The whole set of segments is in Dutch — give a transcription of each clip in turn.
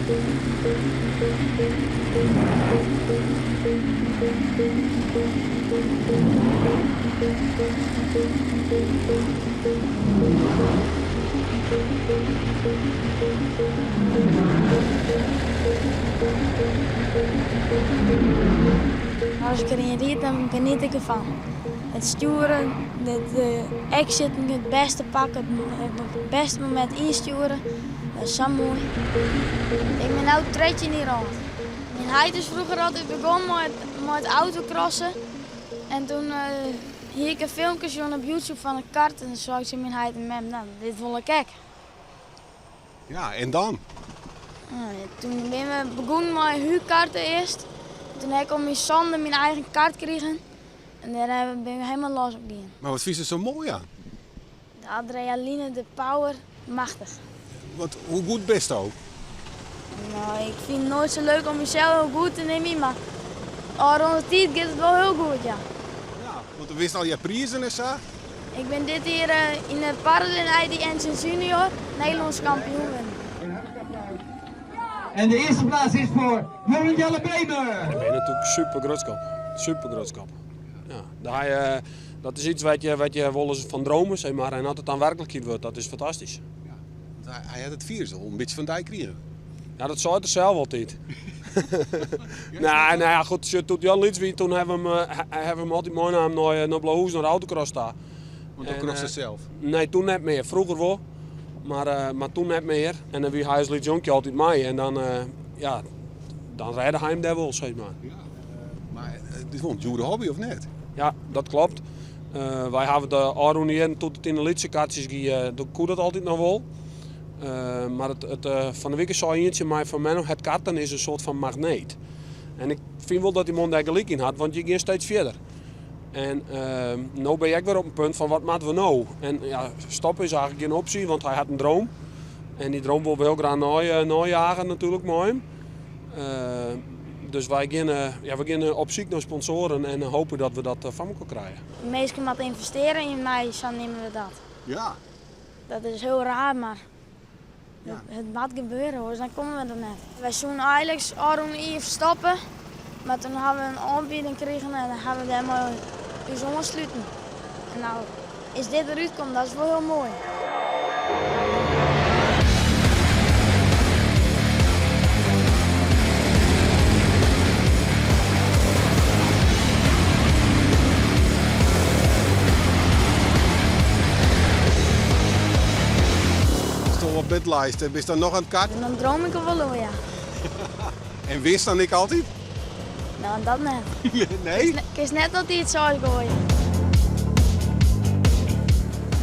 Als ik erin rijd, dan geniet ik ervan. Het sturen, het exit, het beste pakken, het beste moment insturen, dat is zo mooi. Ik ben nu 13 jaar oud. Mijn heid is vroeger altijd begonnen met autocrossen. En toen hier ik een filmpje gezien op YouTube van een kart en dan zag ik mijn heid en mem, nou, dit wil ik kijken. Ja, en dan? Toen ben we begonnen met huurkarten eerst. Toen heb ik op mijn zonde mijn eigen kaart gekregen. En daar ben ik helemaal los op gegaan. Maar wat vind je er zo mooi aan? De adrenaline, de power, machtig. Hoe goed best ook? Nou, ik vind het nooit zo leuk om mezelf heel goed te nemen, maar rond de tijd gaat het wel heel goed, ja. Ja, want we wisten al je prijzen en zo. Ik ben dit hier in het Paradise ID Engine Junior Nederlands kampioen. En de eerste plaats is voor Jeroen Jelle Bremer. Ik ben natuurlijk super grootschap. Ja, dat is iets wat je wel eens van dromen, zeg maar, en als het dan werkelijkheid wordt, dat is fantastisch. Ja, want hij had het vierde al een beetje van Dijk kregen. Ja, dat zou het er zelf altijd. Nou ja, goed, toen Jan Lietswie, toen hebben we hem altijd mooi naar Blauwhoes, naar de autocross staan. Want dan cross het zelf? Nee, toen net meer. Vroeger wel, maar toen net meer. En dan wie hij als Jonkje altijd mee en dan, dan redde hij hem daar wel, zeg maar. Ja. Maar het is wel een dure hobby, of net? Ja, dat klopt. Wij hebben de Aroniën tot het in de lidsekaartjes dan kon dat altijd nog wel. Maar van de week zei eentje, maar voor mij nog het karten is een soort van magneet. En ik vind wel dat die man daar gelijk in had, want je gaat steeds verder. En nu ben ik weer op een punt van wat moeten we nou? En ja, stoppen is eigenlijk geen optie, want hij had een droom. En die droom wil we heel graag najagen natuurlijk met hem. Dus wij gaan op zoek naar sponsoren en hopen dat we dat van elkaar krijgen. De meesten moeten investeren in mij, zo nemen we dat. Ja. Dat is heel raar, maar Ja. het moet gebeuren hoor, dan komen we er net. Wij zouden eigenlijk Aron hier stoppen, maar toen hebben we een aanbieding gekregen en dan hebben we helemaal ons aansluiten. En nou, is dit eruit komt, dat is wel heel mooi. Op bedlijst, ben je dan nog aan het karten? En dan droom ik er wel over, ja. En wist dan ik altijd? Nou, dat net. Nee? Ik is net dat hij het zou gooien.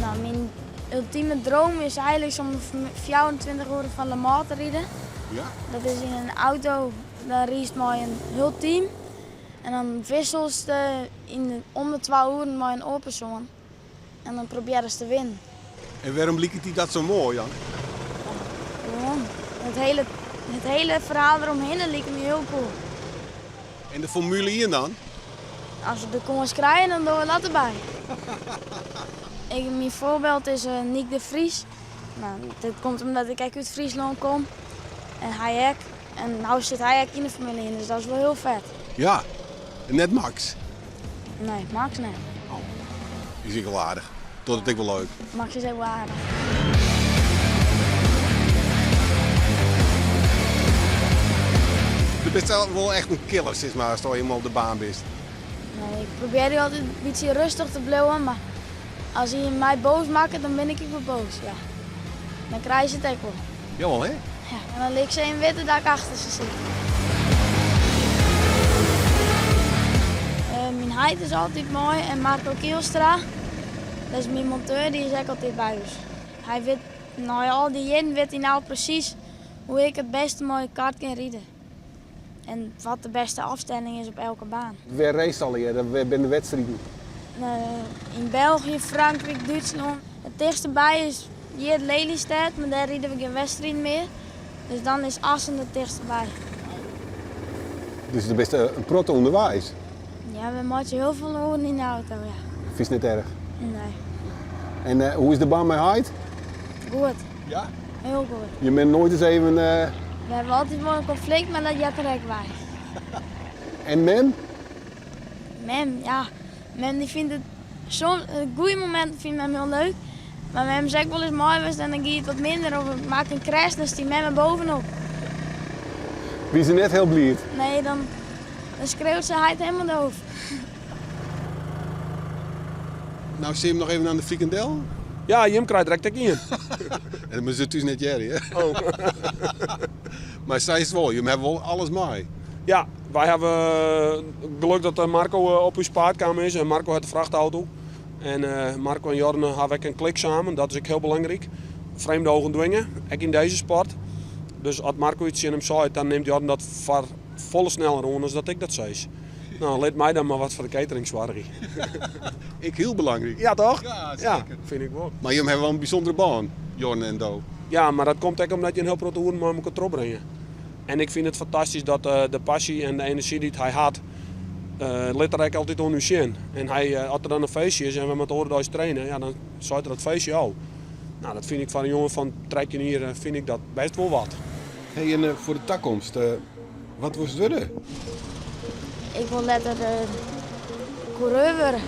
Nou, mijn ultieme droom is eigenlijk om 24 uur van Le Mans te rijden. Ja. Dat is in een auto, daar reist maar een heel team. En dan wissels om de 12 uur maar een oorpersoon. En dan proberen ze te winnen. En waarom liep het dat zo mooi dan? Gewoon. Het hele verhaal eromheen dat lijkt me heel cool. En de Formule 1 dan? Als we de kongens krijgen, dan doen we dat erbij. Mijn voorbeeld is Nick de Vries. Nou, dat komt omdat ik uit Friesland kom. En hij ook. En nu zit hij ook in de Formule 1, dus dat is wel heel vet. Ja, en net Max. Nee, Max niet. Oh, die is wel aardig. Tot het ik wel leuk. Max is heel aardig. Je bent zelf wel echt een killer, zeg maar, als je helemaal op de baan bent. Nee, ik probeer nu altijd een beetje rustig te blijven, maar als hij mij boos maakt, dan ben ik wel boos. Ja. Dan krijg je het ook wel. Jawel, hè? Ja. En dan ligt ze in witte dat ik achter ze zit. Mijn heid is altijd mooi en Marco Kielstra, dat is mijn monteur, die is ook altijd bij ons. Hij weet, nou ja, al die jaren weet hij nou precies hoe ik het beste mooie kart kan rijden. En wat de beste afstelling is op elke baan. Waar race al hier? Waar ben de wedstrijden? In België, Frankrijk, Duitsland. Het dichtste bij is hier Lelystad, maar daar rijden we geen wedstrijd meer. Dus dan is Assen het dichtste bij. Dus de beste een proto onderwijs. Ja, we maken heel veel horen in de auto, ja. Vind je het niet erg? Nee. En hoe is de baan met height? Goed. Ja? Heel goed. Je bent nooit eens even We hebben altijd wel een conflict, maar dat gaat er ook bij. En men? Mem die vindt het soms een goede moment vindt Mem heel leuk. Maar Mem zegt wel eens mooi was en dan gaat het wat minder of het maakt een crash, dan is die Mem er bovenop. Wie ze net heel blij. Nee, dan schreeuwt ze hij helemaal doof. Nou, zie je hem nog even aan de frikandel? Ja, Jim krijgt direct ook in. En maar zit dus net Jerry, hè? Oh. Maar zij is wel, je hebt wel alles mee. Ja, wij hebben geluk dat Marco op uw spaarkamer is en Marco heeft de vrachtauto. En Marco en Jorne hebben ook een klik samen, dat is ook heel belangrijk. Vreemde ogen dwingen, ook in deze sport. Dus als Marco iets in hem zei, dan neemt Jorne dat volle sneller aan dan dat ik dat zei. Nou, laat mij dan maar wat voor de catering zwaarder. Ik heel belangrijk. Ja toch? Ja, zeker. Ja, vind ik wel. Maar je hebt wel een bijzondere baan, Jorne en Do. Ja, maar dat komt ook omdat je een heel grote hoer maar moet terugbrengen. En ik vind het fantastisch dat de passie en de energie die hij had, ligt er altijd onder zien. En als er dan een feestje is en we met de oren trainen, ja, dan sluit er dat feestje al. Nou, dat vind ik van een jongen van 13 hier, vind ik dat best wel wat. Hey, en voor de toekomst, wat was het worden? Ik wil letter coureur worden.